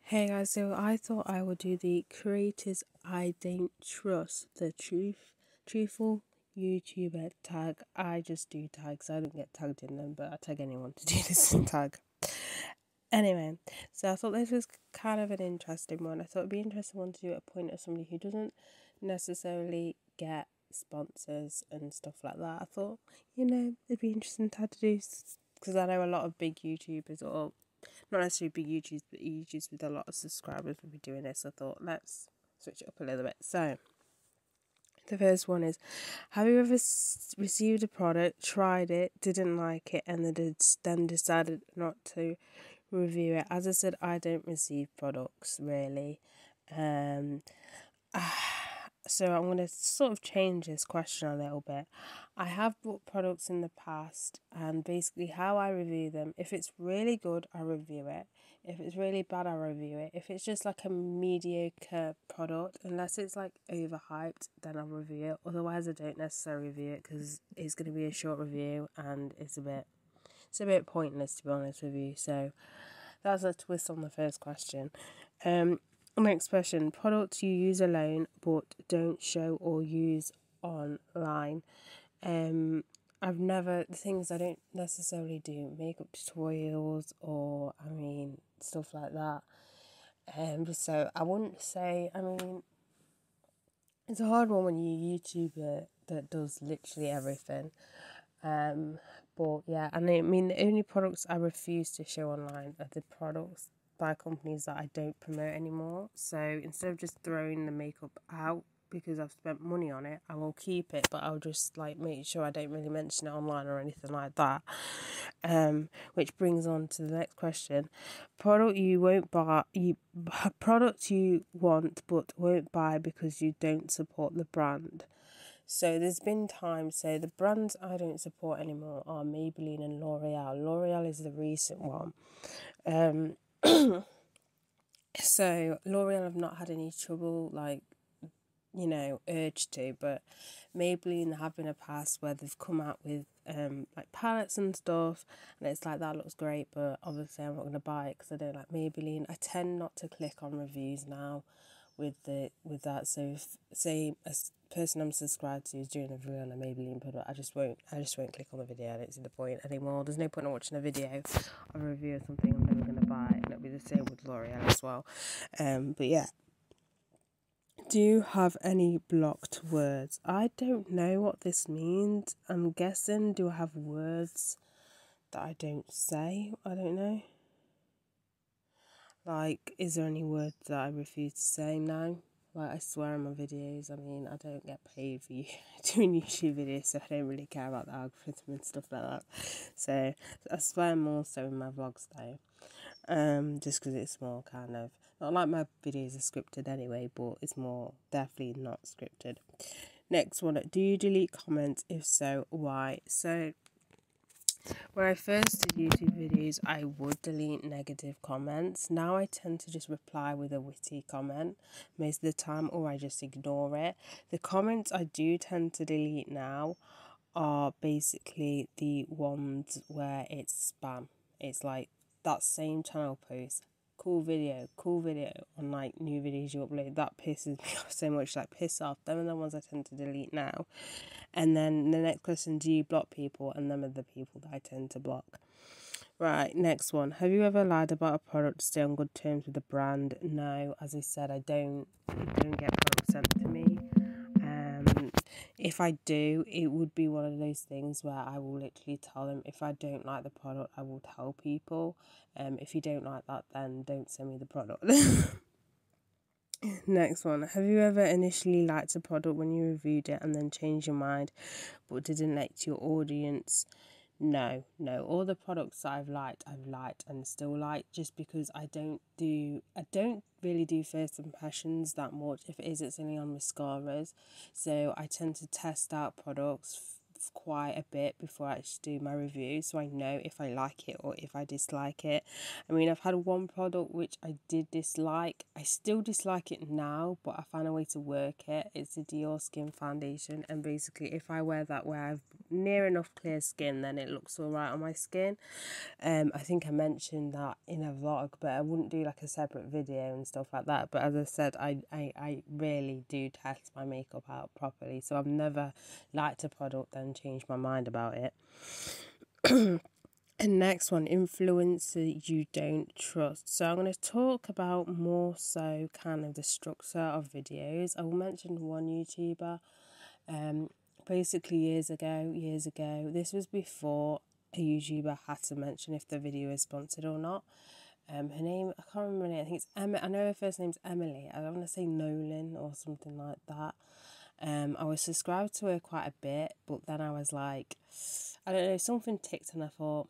Hey guys, so I thought I would do the creators I don't trust, the truthful YouTuber tag. I just do tags, I don't get tagged in them, but I tag anyone to do this tag. Anyway, so I thought this was kind of an interesting one. I thought it'd be an interesting one to do at a point of somebody who doesn't necessarily get sponsors and stuff like that. I thought, it'd be interesting to do because I know a lot of big YouTubers or not necessarily big YouTubers, but YouTubers with a lot of subscribers will be doing this. I thought, let's switch it up a little bit. So, the first one is, have you ever received a product, tried it, didn't like it, and then decided not to review it? As I said, I don't receive products really. So I'm going to sort of change this question a little bit. I have bought products in the past, and basically how I review them, if it's really good, I review it. If it's really bad, I review it. If it's just like a mediocre product, unless it's like overhyped, then I'll review it. Otherwise, I don't necessarily review it because it's going to be a short review and it's a bit pointless, to be honest with you. So that's a twist on the first question. Next question. Products you use alone but don't show or use online. The things I don't necessarily do makeup tutorials or stuff like that. So I wouldn't say, it's a hard one when you're a YouTuber that does literally everything. But yeah, the only products I refuse to show online are the products by companies that I don't promote anymore. So instead of just throwing the makeup out because I've spent money on it, I will keep it, but I'll just make sure I don't really mention it online or anything like that. Which brings on to the next question: product you won't buy, product you want but won't buy because you don't support the brand. So there's been times, so the brands I don't support anymore are Maybelline and L'Oreal. L'Oreal is the recent one. So L'Oreal have not had any trouble, urge to, but Maybelline there have been a past where they've come out with palettes and stuff, and it's like, that looks great, but obviously I'm not going to buy it because I don't like Maybelline. I tend not to click on reviews now with that. So if, say, a person I'm subscribed to is doing a review on a Maybelline product, I just won't click on the video. I don't see the point anymore. There's no point in watching a video of a review of something I'm never going to buy, and it'll be the same with L'Oreal as well. But yeah. Do you have any blocked words? I don't know what this means. I'm guessing, do I have words that I don't say? I don't know. Is there any words that I refuse to say now? I swear in my videos, I don't get paid for doing YouTube videos, so I don't really care about the algorithm and stuff like that. So I swear more so in my vlogs though. Just because it's more kind of, not like my videos are scripted anyway, but it's more definitely not scripted. Next one, do you delete comments? If so, why? So when I first did YouTube videos, I would delete negative comments. Now I tend to just reply with a witty comment most of the time, or I just ignore it. The comments I do tend to delete now are basically the ones where it's spam. It's like that same channel post, cool video on new videos you upload. That pisses me off so much, piss off. Them are the ones I tend to delete now. And then the next question, do you block people? And them are the people that I tend to block. Right, next one. Have you ever lied about a product to stay on good terms with the brand? No, as I said, I don't get products sent to me. If I do, it would be one of those things where I will literally tell them, if I don't like the product, I will tell people. If you don't like that, then don't send me the product. Next one. Have you ever initially liked a product when you reviewed it and then changed your mind but didn't let your audience? No. All the products I've liked and still like, just because I don't really do first impressions that much. If it is, it's only on mascaras. So I tend to test out products quite a bit before I actually do my review, so I know if I like it or if I dislike it. I mean, I've had one product which I did dislike. I still dislike it now, but I found a way to work it. It's a Dior Skin Foundation, and basically if I wear that where I've near enough clear skin, then it looks alright on my skin. I think I mentioned that in a vlog, but I wouldn't do like a separate video and stuff like that. But as I said, I really do test my makeup out properly, so I've never liked a product and changed my mind about it. And next one, influencer you don't trust. So I'm going to talk about more so kind of the structure of videos. I will mention one YouTuber. Basically years ago, this was before a YouTuber had to mention if the video is sponsored or not. Her name, I can't remember her name. I think it's Emma. I know her first name's Emily. I don't want to say Nolan or something like that. I was subscribed to her quite a bit, but then I was like, I don't know, something ticked, and I thought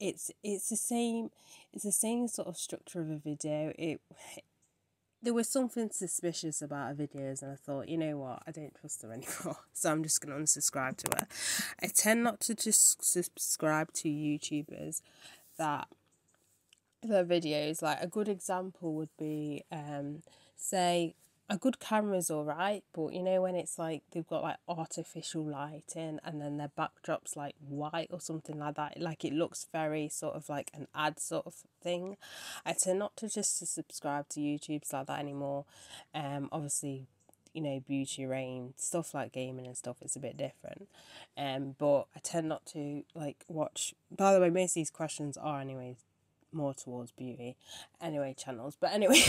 it's the same sort of structure of a video. There was something suspicious about her videos, and I thought, you know what, I don't trust her anymore, so I'm just going to unsubscribe to her. I tend not to just subscribe to YouTubers that their videos, like a good example would be, say, a good camera's alright, but you know when it's like they've got like artificial lighting and then their backdrop's like white or something like that, like it looks very sort of like an ad sort of thing. I tend not to just subscribe to YouTubes like that anymore. Obviously, you know, beauty range stuff like gaming and stuff, it's a bit different. But I tend not to like watch. By the way, most of these questions are anyways more towards beauty channels, but anyway.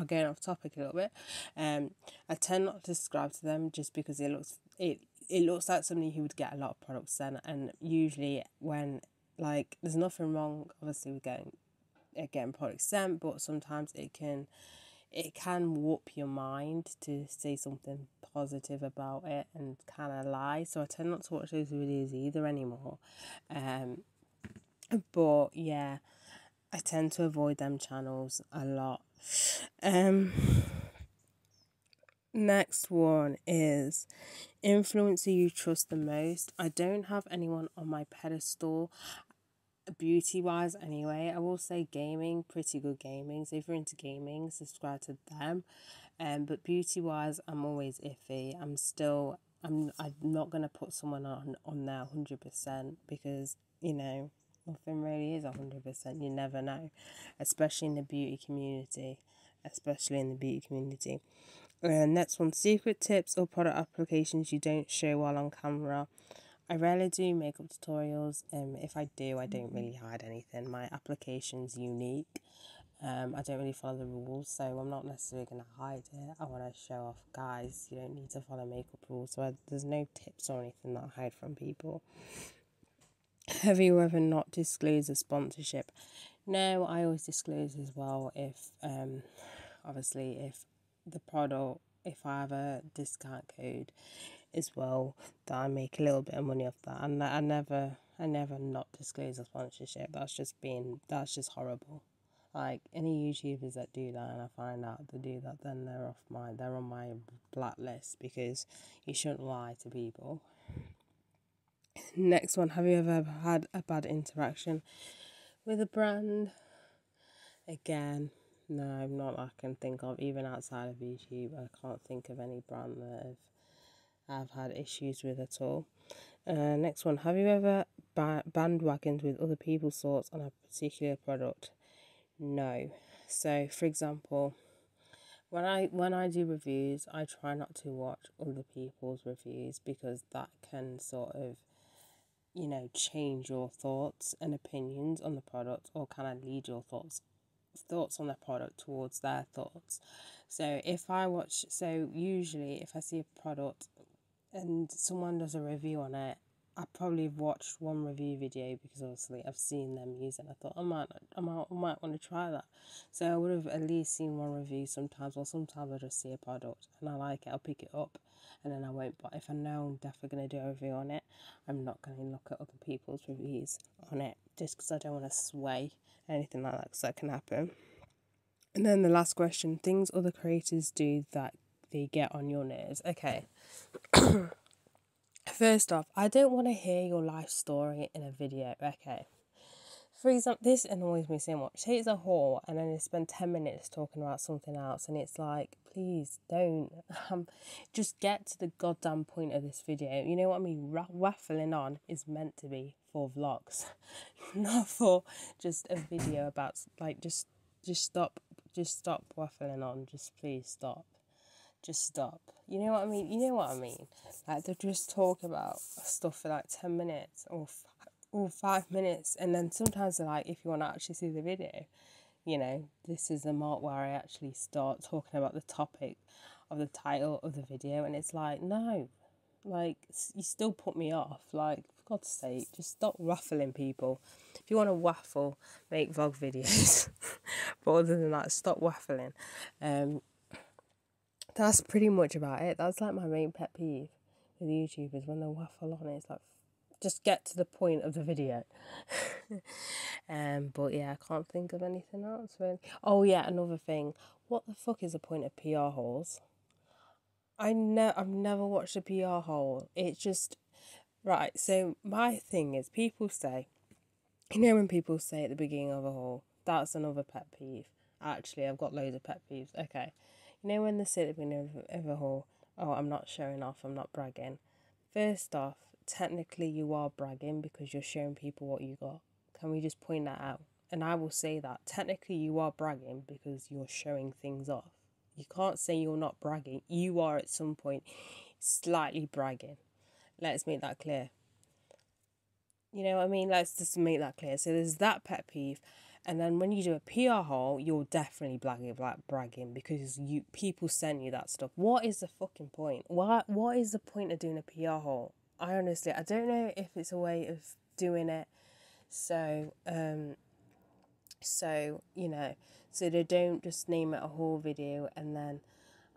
Going off topic a little bit. I tend not to subscribe to them just because it looks like somebody who would get a lot of products sent, and usually when, like, there's nothing wrong obviously with getting products sent, but sometimes it can warp your mind to say something positive about it and kind of lie. So I tend not to watch those videos either anymore. But yeah, I tend to avoid them channels a lot. Next one is influencer you trust the most. I don't have anyone on my pedestal, beauty wise anyway. I will say gaming, pretty good gaming. So if you're into gaming, subscribe to them. But beauty wise, I'm always iffy. I'm not gonna put someone on there 100% because, you know, nothing really is 100%. You never know, especially in the beauty community. Next one, secret tips or product applications you don't show while on camera. I rarely do makeup tutorials. If I do, I don't really hide anything. My application's unique. I don't really follow the rules, so I'm not necessarily going to hide it. I want to show off, guys, you don't need to follow makeup rules, so there's no tips or anything that I hide from people. Have you ever not disclosed a sponsorship? No, I always disclose as well if, obviously, if the product, if I have a discount code as well, that I make a little bit of money off that. And I never not disclose a sponsorship. That's just horrible. Like, any YouTubers that do that and I find out they do that, then they're on my blacklist, because you shouldn't lie to people. Next one, have you ever had a bad interaction with a brand? Again, no, not that I can think of. Even outside of YouTube, I can't think of any brand that I've had issues with at all. Next one, have you ever bandwagoned with other people's thoughts on a particular product? No. So, for example, when I do reviews, I try not to watch other people's reviews, because that can sort of, you know, change your thoughts and opinions on the product, or kind of lead your thoughts on the product towards their thoughts. So usually if I see a product and someone does a review on it, I probably have watched one review video, because obviously I've seen them use it and I thought I might want to try that. So I would have at least seen one review sometimes, or sometimes I just see a product and I like it, I'll pick it up, and then I won't. But if I know I'm definitely going to do a review on it, I'm not going to look at other people's reviews on it, just because I don't want to sway anything like that, because that can happen. And then the last question, things other creators do that they get on your nerves. Okay. First off, I don't want to hear your life story in a video, okay? For example, this annoys me so much. Say it's a haul and then they spend 10 minutes talking about something else, and it's like, please don't. Just get to the goddamn point of this video. You know what I mean? Waffling on is meant to be for vlogs, not for just a video about, like, just stop. Just stop waffling on. Just please stop. Just stop. You know what I mean? You know what I mean? Like, they just talk about stuff for like 10 minutes or 5 minutes, and then sometimes they're like, if you want to actually see the video, you know, this is the mark where I actually start talking about the topic of the title of the video, and it's like, no, like, you still put me off. Like, for God's sake, just stop waffling, people. If you want to waffle, make vlog videos. But other than that, stop waffling. That's pretty much about it. That's like my main pet peeve with YouTubers, when they waffle on it. It's like, just get to the point of the video. But yeah, I can't think of anything else really. Oh yeah, another thing. What the fuck is the point of PR holes? I've never watched a PR hole. It's just right. So my thing is, people say, you know, when people say at the beginning of a haul, that's another pet peeve. Actually, I've got loads of pet peeves. Okay. You know when they say at the beginning of a haul, oh, I'm not showing off, I'm not bragging. First off, technically you are bragging because you're showing people what you got. Can we just point that out? And I will say that. Technically you are bragging because you're showing things off. You can't say you're not bragging. You are at some point slightly bragging. Let's make that clear. You know what I mean? Let's just make that clear. So there's that pet peeve. And then when you do a PR haul, you're definitely bragging because people send you that stuff. What is the fucking point? What is the point of doing a PR haul? I don't know if it's a way of doing it so they don't just name it a haul video, and then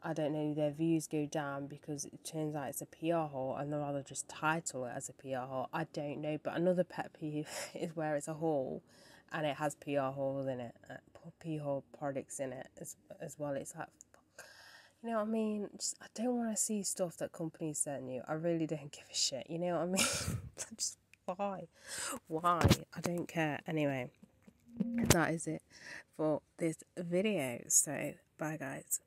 I don't know, their views go down because it turns out it's a PR haul, and they'd rather just title it as a PR haul. I don't know, but another pet peeve is where it's a haul and it has PR hauls in it, PR haul products in it as well. It's like, you know what I mean? I don't want to see stuff that companies send you. I really don't give a shit. You know what I mean? Just why? I don't care. Anyway, that is it for this video. So bye, guys.